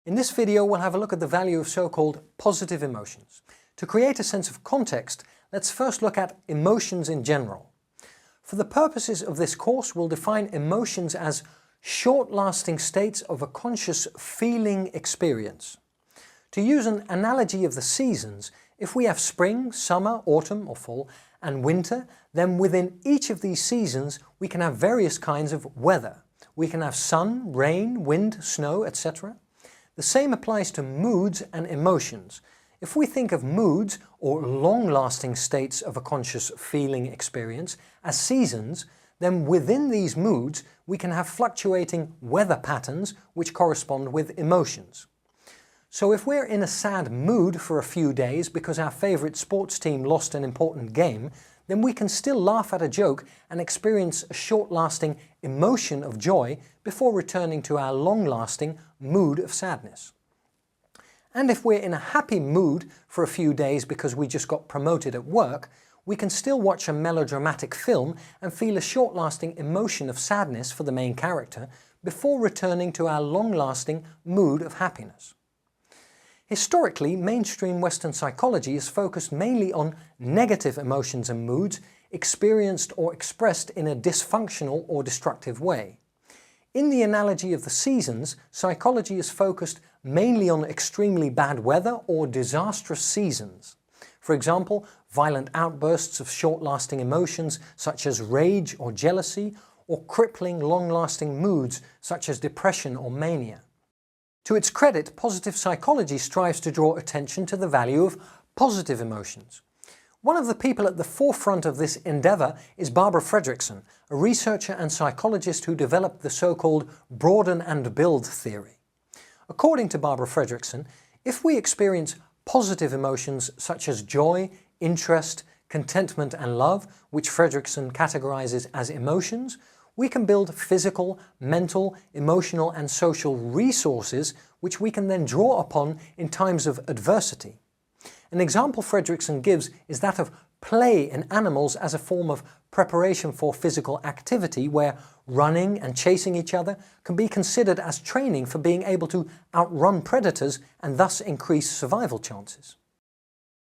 In this video we'll have a look at the value of so-called positive emotions. To create a sense of context, let's first look at emotions in general. For the purposes of this course, we'll define emotions as short-lasting states of a conscious feeling experience. To use an analogy of the seasons, if we have spring, summer, autumn or fall, and winter, then within each of these seasons we can have various kinds of weather. We can have sun, rain, wind, snow, etc. The same applies to moods and emotions. If we think of moods, or long-lasting states of a conscious feeling experience, as seasons, then within these moods we can have fluctuating weather patterns which correspond with emotions. So if we're in a sad mood for a few days because our favourite sports team lost an important game, then we can still laugh at a joke and experience a short-lasting emotion of joy before returning to our long-lasting mood of sadness. And if we're in a happy mood for a few days because we just got promoted at work, we can still watch a melodramatic film and feel a short-lasting emotion of sadness for the main character before returning to our long-lasting mood of happiness. Historically, mainstream Western psychology is focused mainly on negative emotions and moods experienced or expressed in a dysfunctional or destructive way. In the analogy of the seasons, psychology is focused mainly on extremely bad weather or disastrous seasons. For example, violent outbursts of short-lasting emotions such as rage or jealousy, or crippling long-lasting moods such as depression or mania. To its credit, positive psychology strives to draw attention to the value of positive emotions. One of the people at the forefront of this endeavour is Barbara Fredrickson, a researcher and psychologist who developed the so-called broaden and build theory. According to Barbara Fredrickson, if we experience positive emotions such as joy, interest, contentment and love, which Fredrickson categorizes as emotions, we can build physical, mental, emotional and social resources which we can then draw upon in times of adversity. An example Fredrickson gives is that of play in animals as a form of preparation for physical activity where running and chasing each other can be considered as training for being able to outrun predators and thus increase survival chances.